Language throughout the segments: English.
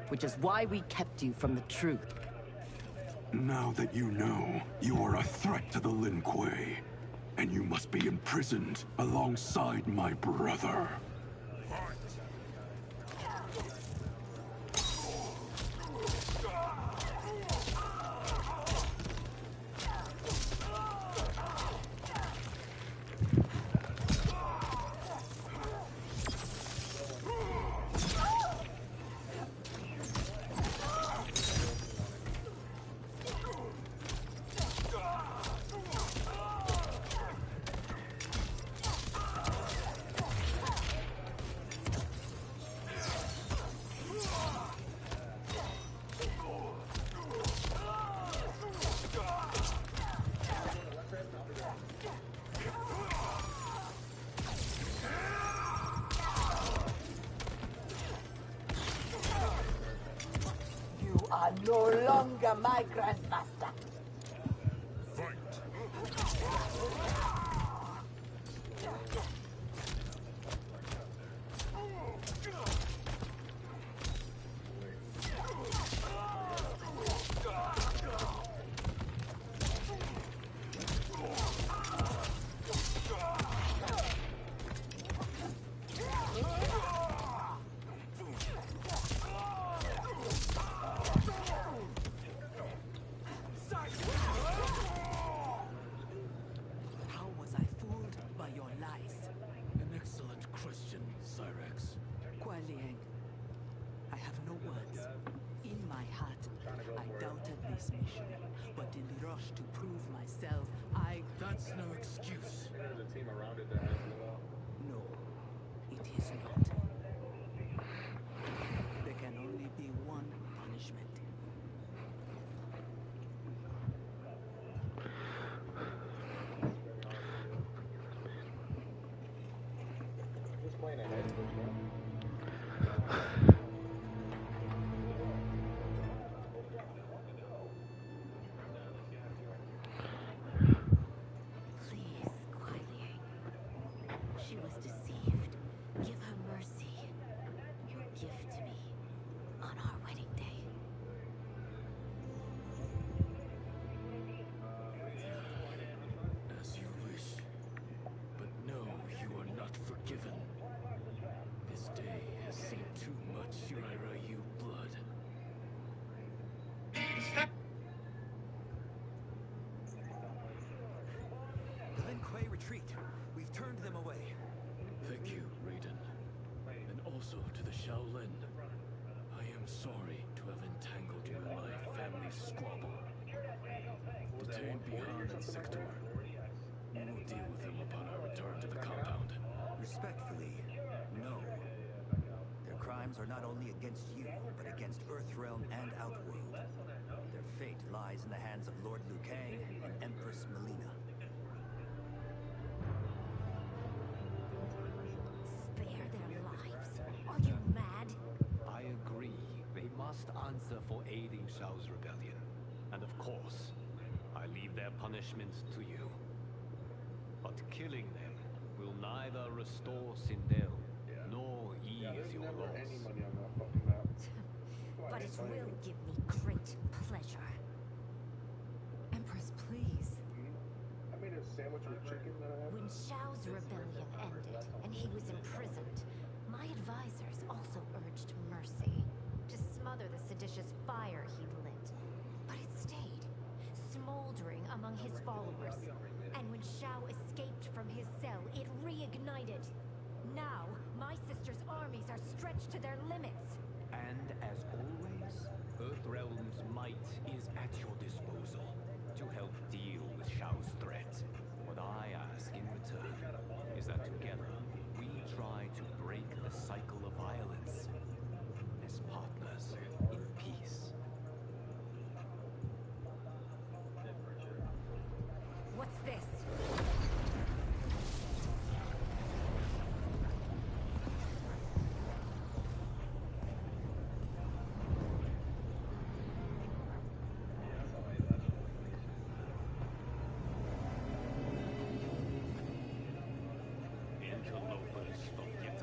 Which is why we kept you from the truth. Now that you know, you are a threat to the Lin Kuei, and you must be imprisoned alongside my brother. Are no longer my grandmaster. I have no words. In my heart, I doubted this mission, but in the rush to prove myself, That's no excuse. There's a team around it that has no... No, it is not. There can only be one punishment. Just playing ahead of us, man. Retreat. We've turned them away. Thank you, Raiden. And also to the Shaolin. I am sorry to have entangled you in my family squabble. Detain Bihan and Sector. We will deal with them upon our return to the compound. Respectfully, no. Their crimes are not only against you, but against Earthrealm and Outworld. Their fate lies in the hands of Lord Liu Kang and Empress Melina. Answer for aiding Shao's rebellion. And of course, I leave their punishment to you. But killing them will neither restore Sindel, nor ease your loss. But it will give me great pleasure. Empress, please. I made a sandwich with chicken that I had. When Shao's rebellion ended, and he was imprisoned, my advisors also urged mercy. To smother the seditious fire he'd lit. But it stayed, smoldering among his followers. And when Shao escaped from his cell, it reignited. Now, my sister's armies are stretched to their limits. And as always, Earthrealm's might is at your disposal to help deal with Shao's threat. What I ask in return is that together, we try to break the cycle of violence. As partners in peace. What's this? Interlopers from yet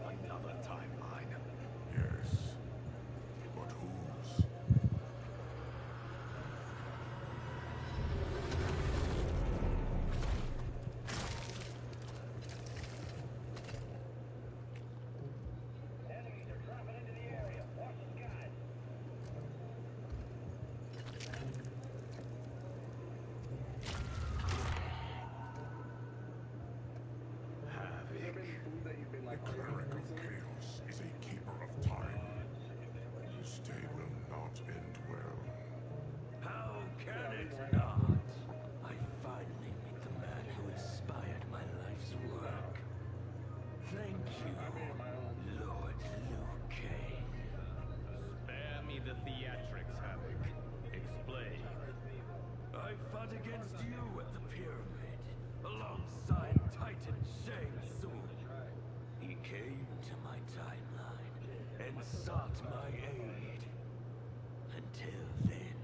and sought my aid. Until then,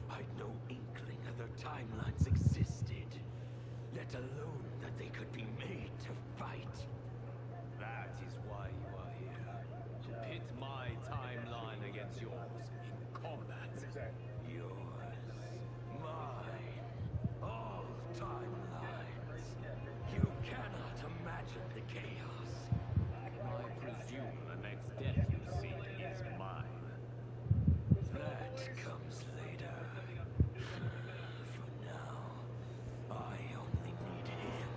I'd no inkling other timelines existed, let alone that they could be made to fight. That is why you are here. To pit my timeline against yours in combat. Yours, mine, all timelines. You cannot imagine the chaos. I presume the next death you see is mine. That comes later. For now, I only need him.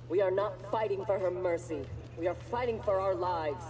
We are not fighting for her mercy. We are fighting for our lives.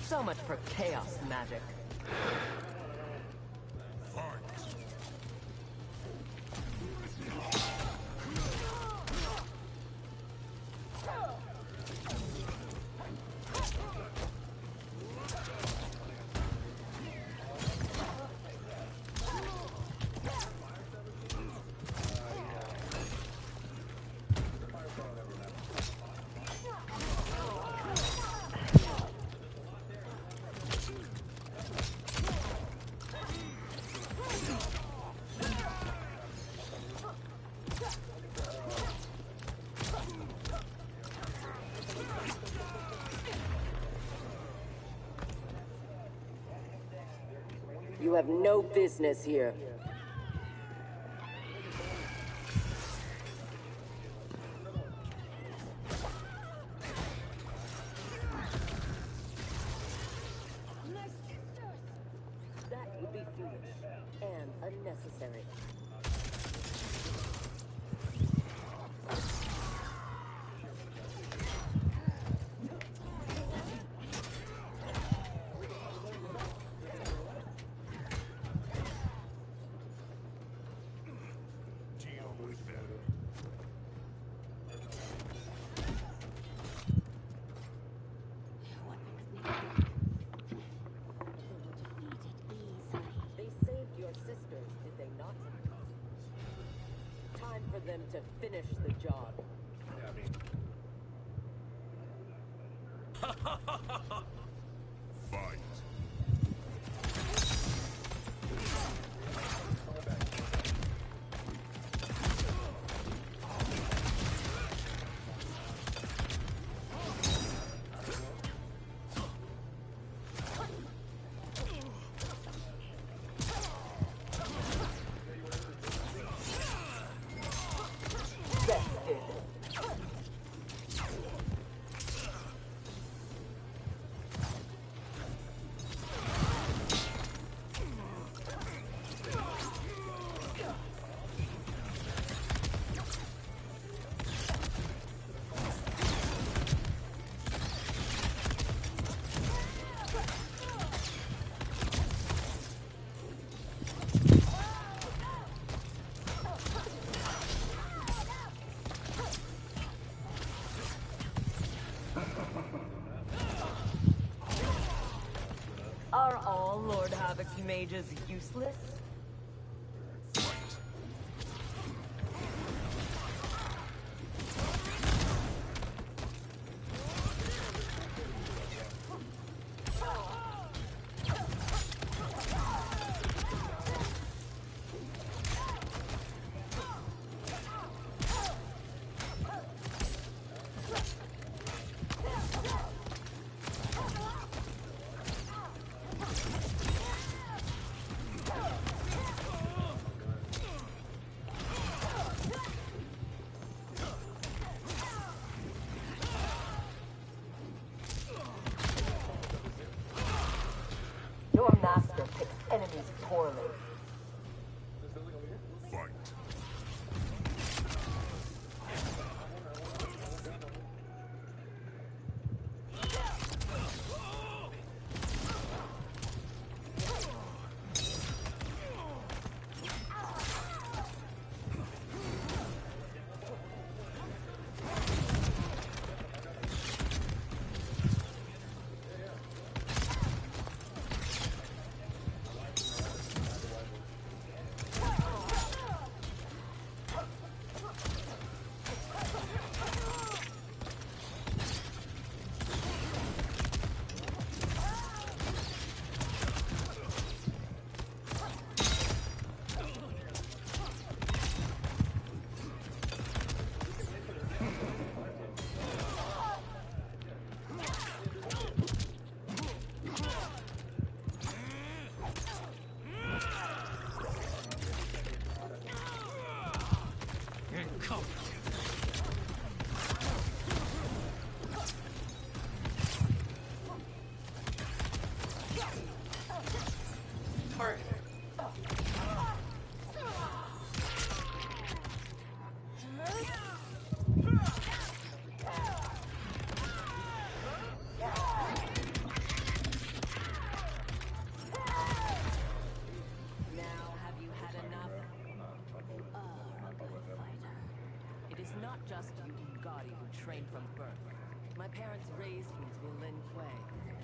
So much for chaos magic. You have no business here. That would be foolish and unnecessary. Them to finish the job. Fight. Are all Lord Havoc's mages useless? Your master picks enemies poorly. Fight. Just you Ugari who trained from birth. My parents raised me to be Lin Kuei.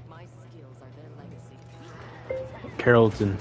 My skills are their legacy. Carrollton.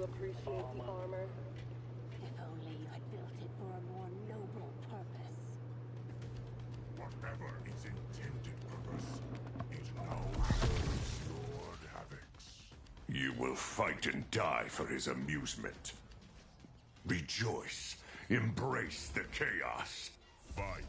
Appreciate the armor. If only you had built it for a more noble purpose. Whatever its intended purpose, it now has Lord Havoc's. You will fight and die for his amusement. Rejoice. Embrace the chaos. Fight.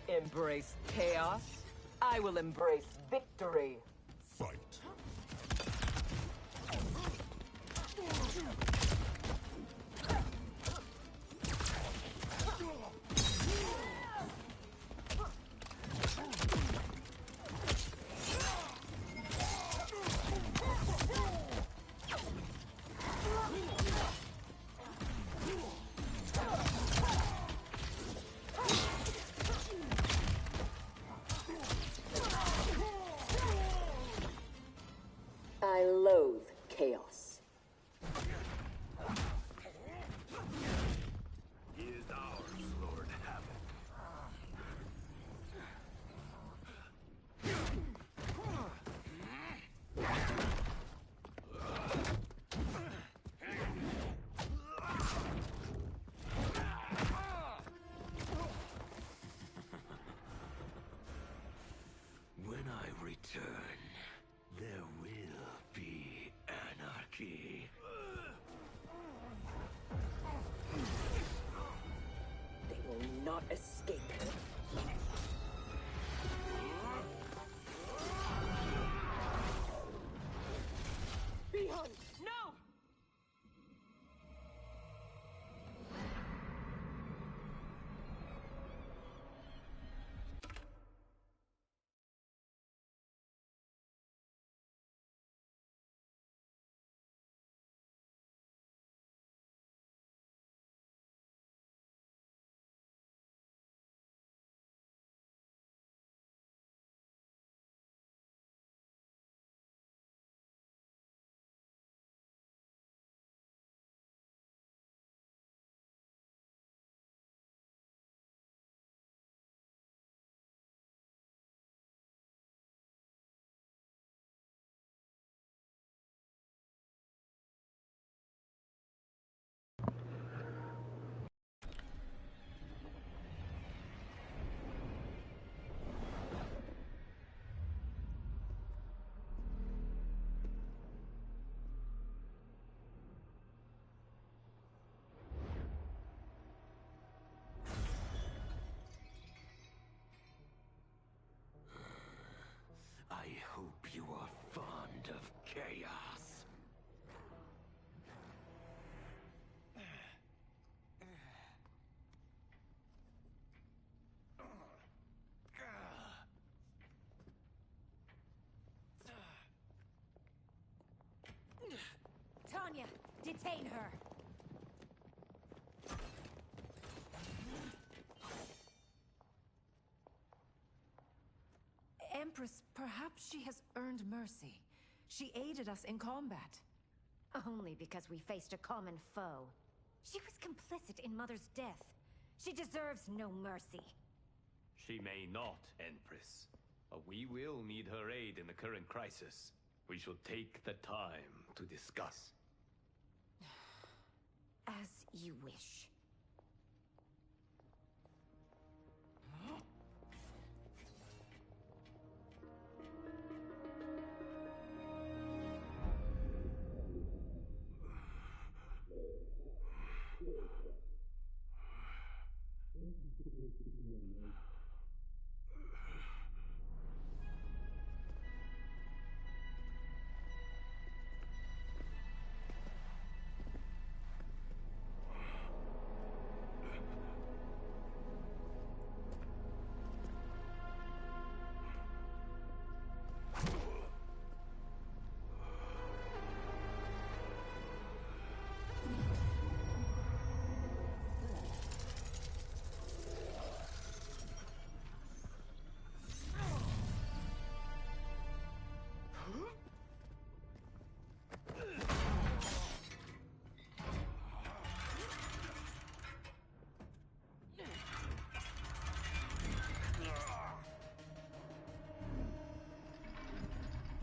Embrace chaos. I will embrace victory. Fight. Find her! Empress, perhaps she has earned mercy. She aided us in combat. Only because we faced a common foe. She was complicit in Mother's death. She deserves no mercy. She may not, Empress. But we will need her aid in the current crisis. We shall take the time to discuss. As you wish.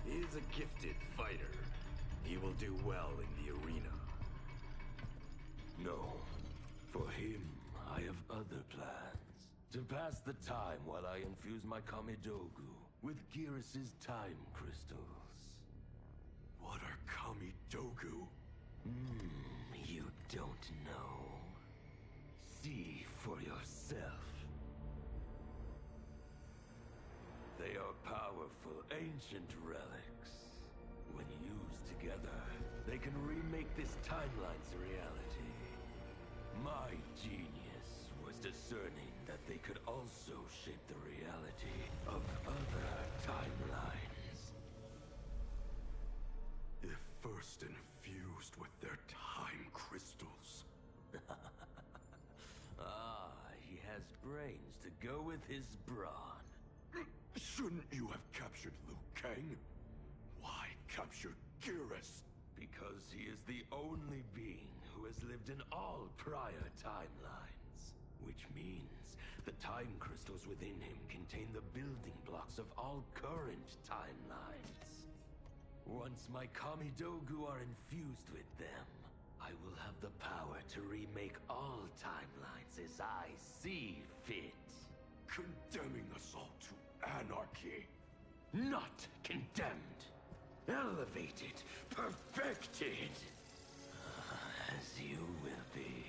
He is a gifted fighter. He will do well in the arena. No. For him, I have other plans. To pass the time while I infuse my Kamidogu with Gearus' time crystals. What are Kamidogu? You don't know. See for yourself. They are powerful, ancient relics. When used together, they can remake this timeline's reality. My genius was discerning that they could also shape the reality of other timelines. If first infused with their time crystals. He has brains to go with his brawn. Shouldn't you have captured Liu Kang? Why capture Gearus? Because he is the only being who has lived in all prior timelines. Which means the time crystals within him contain the building blocks of all current timelines. Once my Kamidogu are infused with them, I will have the power to remake all timelines as I see fit. Condemning us all to anarchy. Not condemned. Elevated. Perfected. As you will be,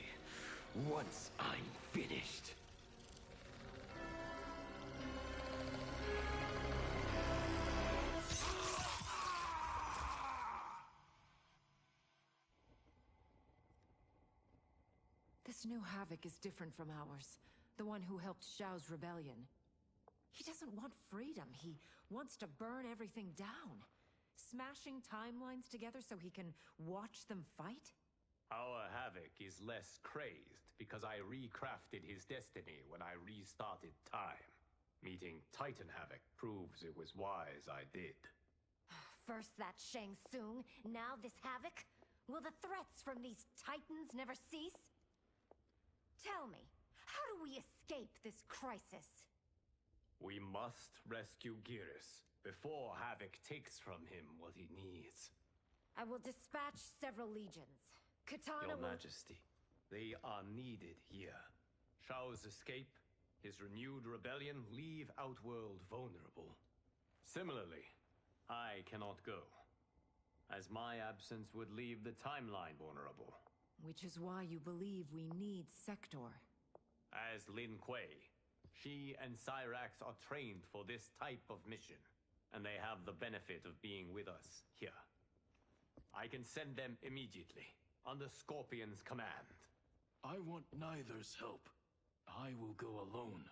once I'm finished. This new Havoc is different from ours. The one who helped Xiao's rebellion. He doesn't want freedom. He wants to burn everything down. Smashing timelines together so he can watch them fight? Our Havoc is less crazed because I recrafted his destiny when I restarted time. Meeting Titan Havoc proves it was wise I did. First that Shang Tsung, now this Havoc? Will the threats from these Titans never cease? Tell me, how do we escape this crisis? We must rescue Gearus before Havoc takes from him what he needs. I will dispatch several legions. Katana Your will... Majesty, they are needed here. Shao's escape, his renewed rebellion leave Outworld vulnerable. Similarly, I cannot go, as my absence would leave the timeline vulnerable. Which is why you believe we need Sector. As Lin Kuei, she and Cyrax are trained for this type of mission, and they have the benefit of being with us here. I can send them immediately, under Scorpion's command. I want neither's help. I will go alone.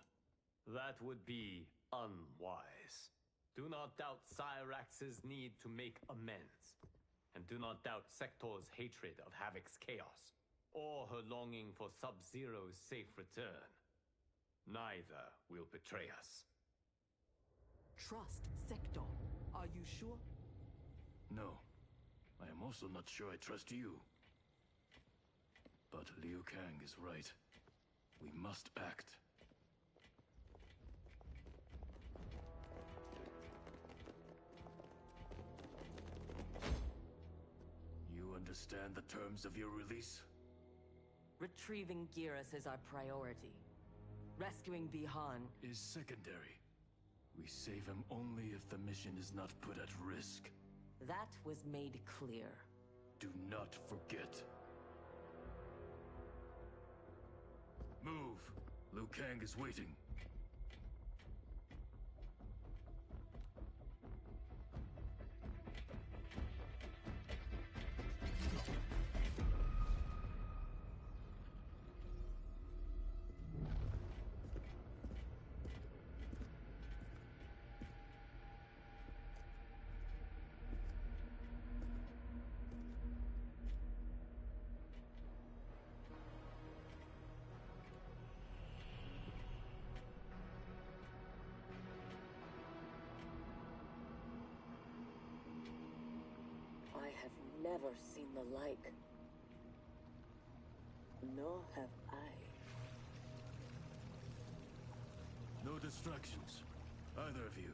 That would be unwise. Do not doubt Cyrax's need to make amends. and do not doubt Sector's hatred of Havoc's chaos, or her longing for Sub-Zero's safe return. Neither will betray us. Trust Sector. Are you sure? No. I am also not sure I trust you. But Liu Kang is right. We must act. You understand the terms of your release? Retrieving Geras is our priority. Rescuing Bihan is secondary. We save him only if the mission is not put at risk. That was made clear. Do not forget. Move! Liu Kang is waiting. I have never seen the like. Nor have I. No distractions. Either of you.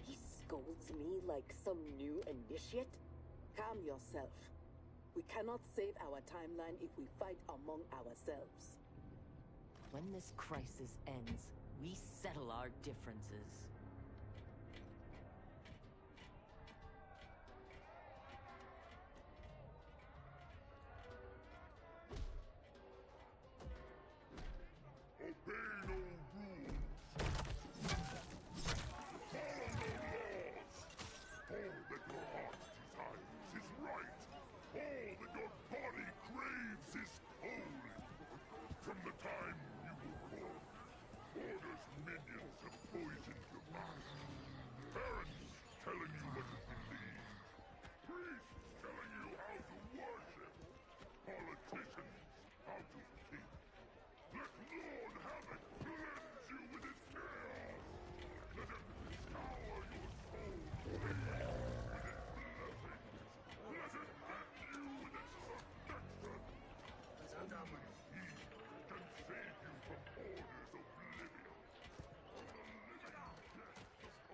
He scolds me like some new initiate? Calm yourself. We cannot save our timeline if we fight among ourselves. When this crisis ends, we settle our differences.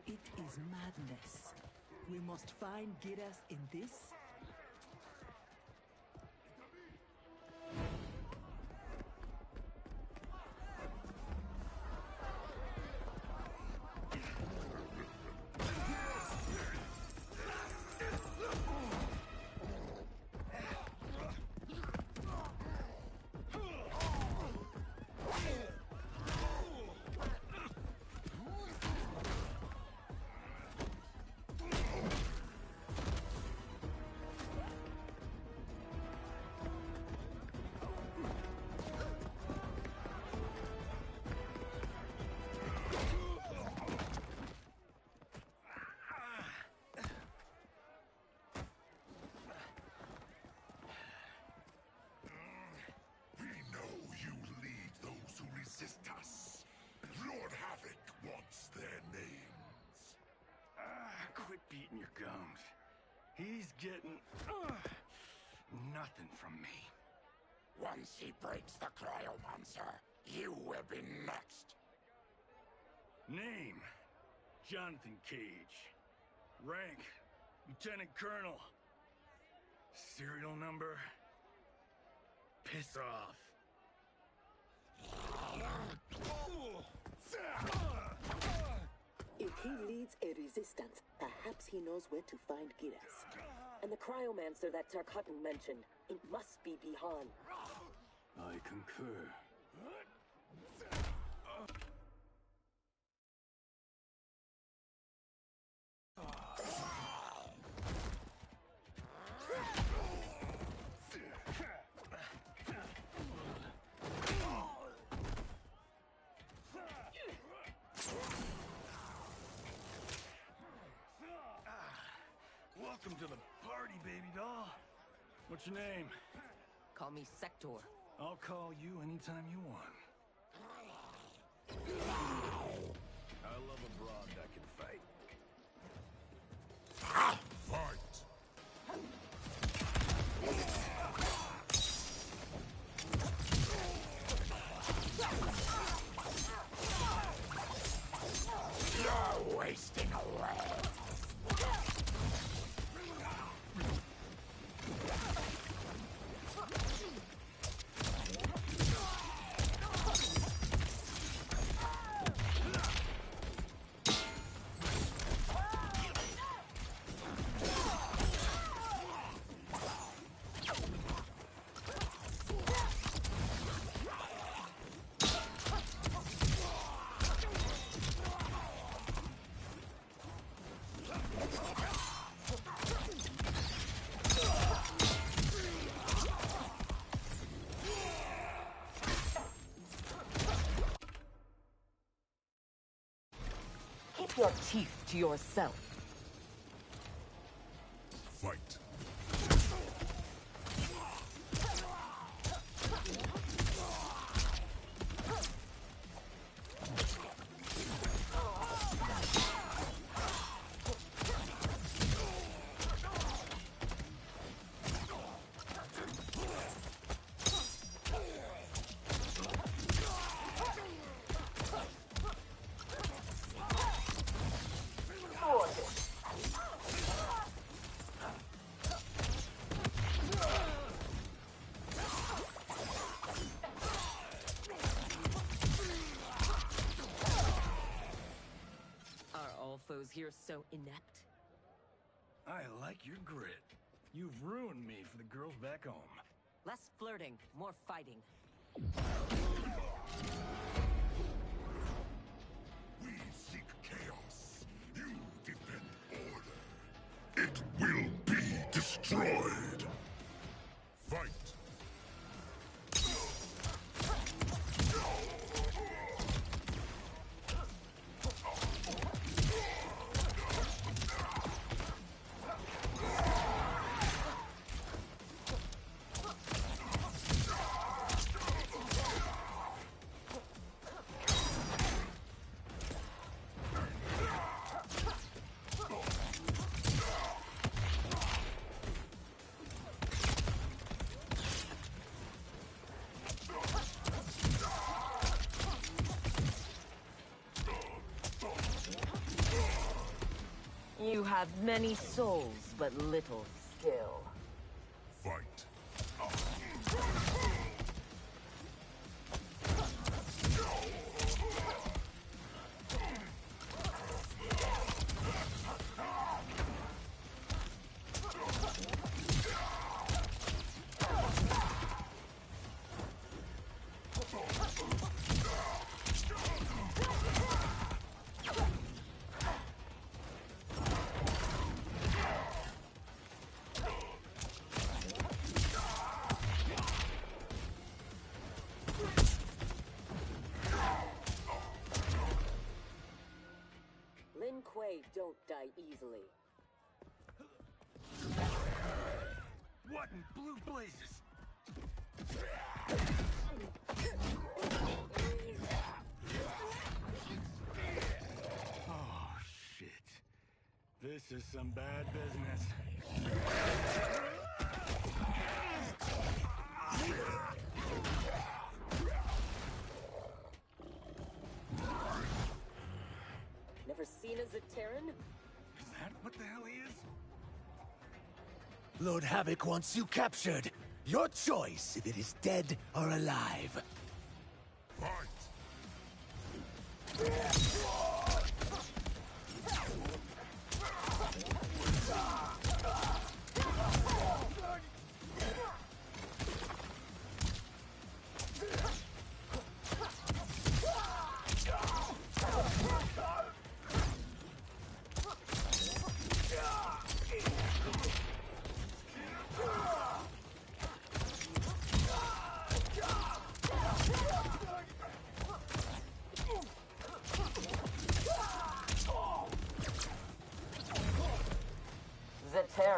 It is madness. We must find Geras in this. Beating your gums. He's getting nothing from me. Once he breaks the cryo monster, you will be next. Name: Jonathan Cage. Rank: Lieutenant Colonel. Serial number: piss off. If he leads a resistance, perhaps he knows where to find Geras. And the cryomancer that Tarkatan mentioned, it must be Bihan. I concur. Welcome to the party, baby doll. What's your name? Call me Sector. I'll call you anytime you want. I love a broad that can fight. Fight! You're wasting away. Keep your teeth to yourself. Fight. Foes here so inept? I like your grit. You've ruined me for the girls back home. Less flirting, more fighting. We seek chaos. You defend order. It will be destroyed. Fight. You have many souls, but little skill. Fight. Mk1 don't die easily. What in blue blazes? Oh, shit. This is some bad business. Never seen a Zaterran? Is that what the hell he is? Lord Havoc wants you captured. Your choice if it is dead or alive. Fight.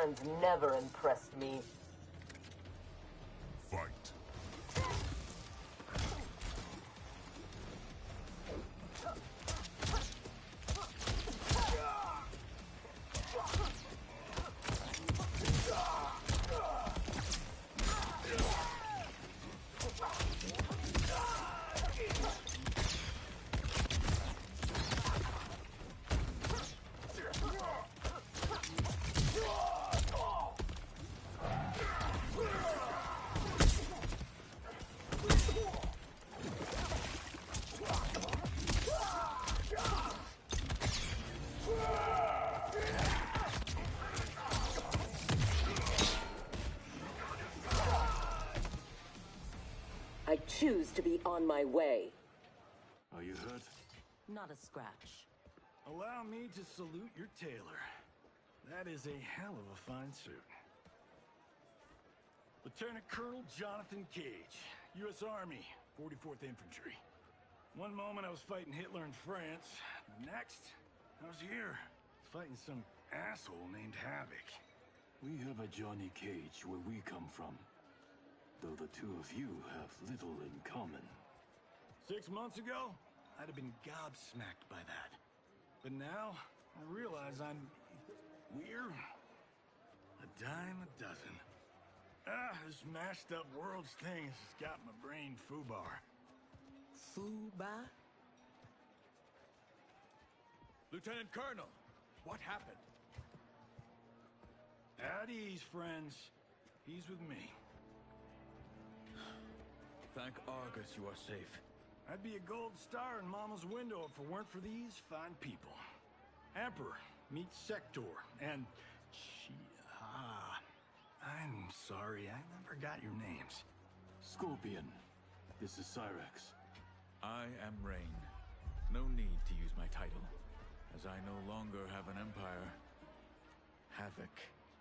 Terrans never impressed me. Fight. I choose to be on my way. Are you hurt? Not a scratch. Allow me to salute your tailor. That is a hell of a fine suit. Lieutenant Colonel Jonathan Cage, U.S. Army, 44th Infantry. One moment I was fighting Hitler in France. The next, I was here, fighting some asshole named Havoc. We have a Johnny Cage where we come from. Though the two of you have little in common. 6 months ago, I'd have been gobsmacked by that. But now, I realize I'm weird. A dime a dozen. This mashed up world's thing has got my brain foobar. Fuba? Lieutenant Colonel, what happened? At ease, friends. He's with me. Thank Argus you are safe. I'd be a gold star in Mama's window if it weren't for these fine people. Emperor, meet Sector, and I'm sorry, I never got your names. Scorpion, this is Cyrex. I am Rain. No need to use my title, as I no longer have an empire. Havoc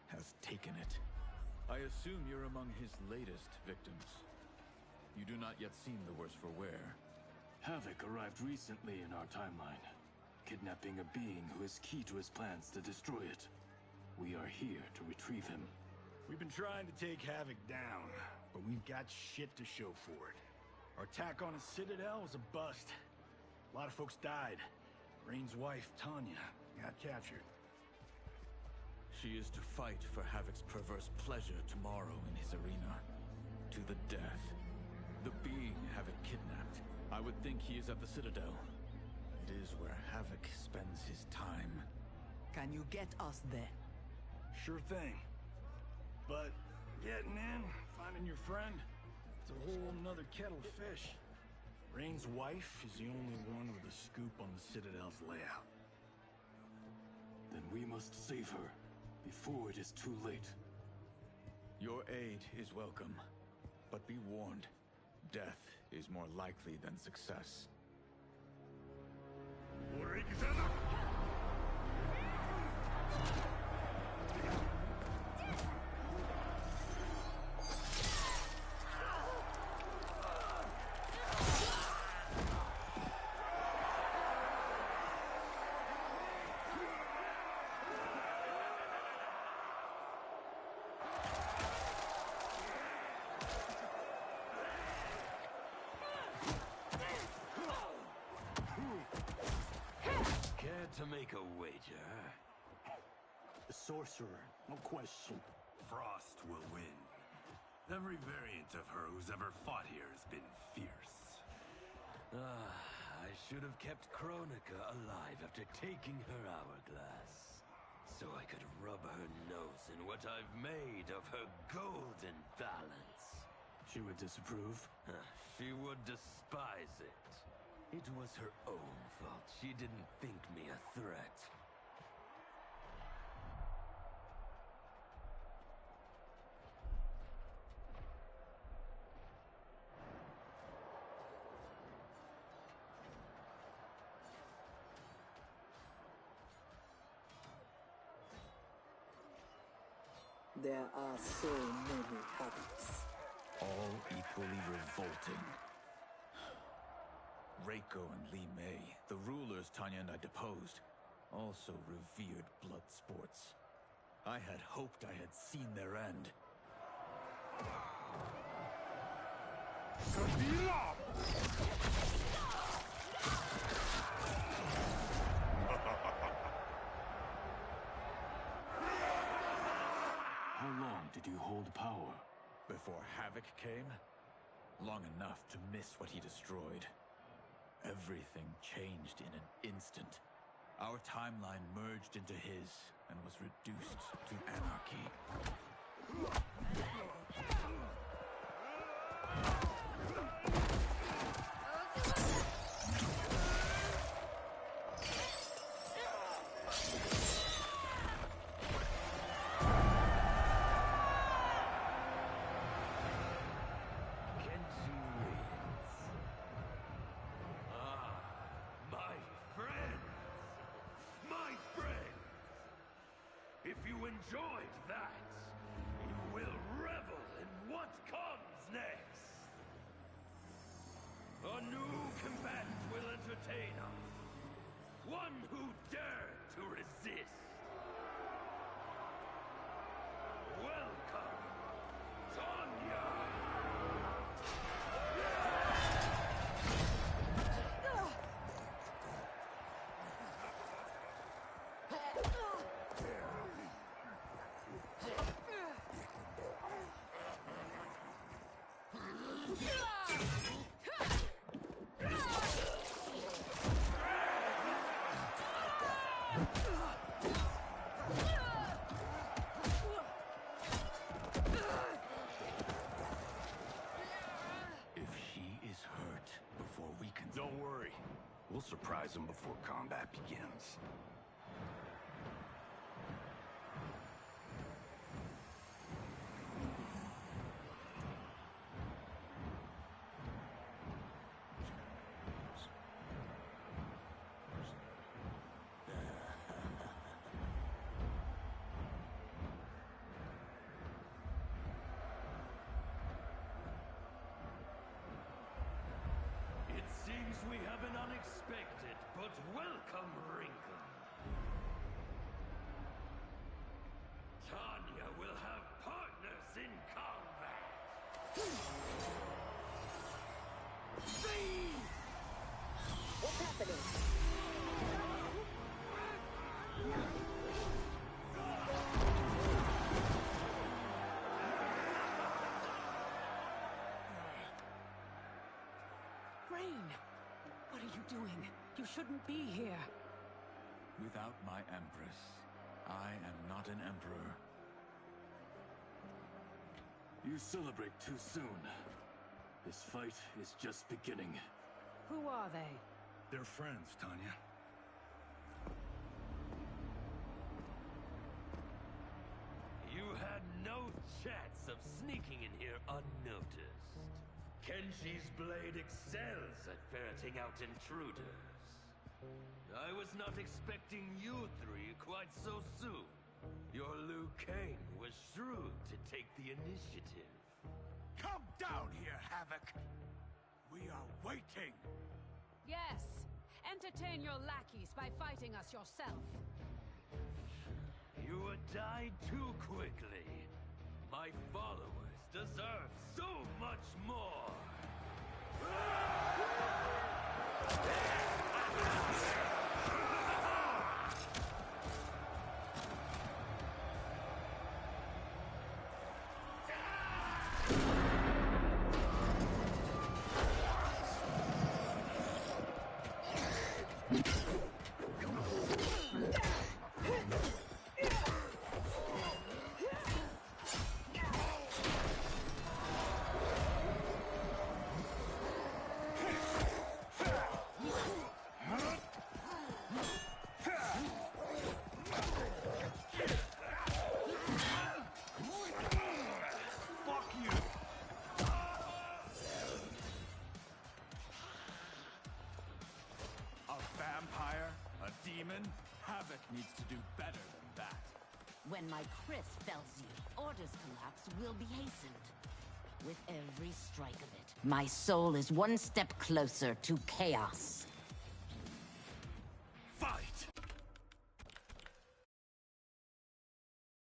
has taken it. I assume you're among his latest victims. You do not yet seem the worse for wear. Havoc arrived recently in our timeline, kidnapping a being who is key to his plans to destroy it. We are here to retrieve him. We've been trying to take Havoc down, but we've got shit to show for it. Our attack on his citadel was a bust. A lot of folks died. Rain's wife, Tanya, got captured. She is to fight for Havoc's perverse pleasure tomorrow in his arena. To the death. The being Havoc kidnapped. I would think he is at the Citadel. It is where Havoc spends his time. Can you get us there? Sure thing. But getting in, finding your friend, it's a whole nother kettle of fish. Rain's wife is the only one with a scoop on the Citadel's layout. Then we must save her, before it is too late. Your aid is welcome, but be warned. Death is more likely than success. To make a wager? The sorcerer, no question. Frost will win. Every variant of her who's ever fought here has been fierce. I should have kept Kronika alive after taking her hourglass. So I could rub her nose in what I've made of her golden balance. She would disapprove? She would despise it. It was her own fault. She didn't think me a threat. There are so many Havocs. All equally revolting. Reiko and Li Mei, the rulers Tanya and I deposed, also revered blood sports. I had hoped I had seen their end. How long did you hold power? Before Havoc came? Long enough to miss what he destroyed. Everything changed in an instant. Our timeline merged into his and was reduced to anarchy. If you enjoyed that, you will revel in what comes next. A new combatant will entertain us. One who dared to resist. Welcome, Tanya! Don't worry. We'll surprise them before combat begins. Seems we have an unexpected but welcome wrinkle. Tanya will have partners in combat. What's happening? What are you doing? You shouldn't be here. Without my Empress, I am not an Emperor. You celebrate too soon. This fight is just beginning. Who are they? They're friends, Tanya. You had no chance of sneaking in here unnoticed. Kenshi's blade excels at ferreting out intruders. I was not expecting you three quite so soon. Your Liu Kang was shrewd to take the initiative. Come down here, Havoc! We are waiting! Yes! Entertain your lackeys by fighting us yourself. You would die too quickly. My followers deserve so much more! Havoc needs to do better than that. When my Chris fells you, Order's collapse will be hastened. With every strike of it, my soul is one step closer to chaos.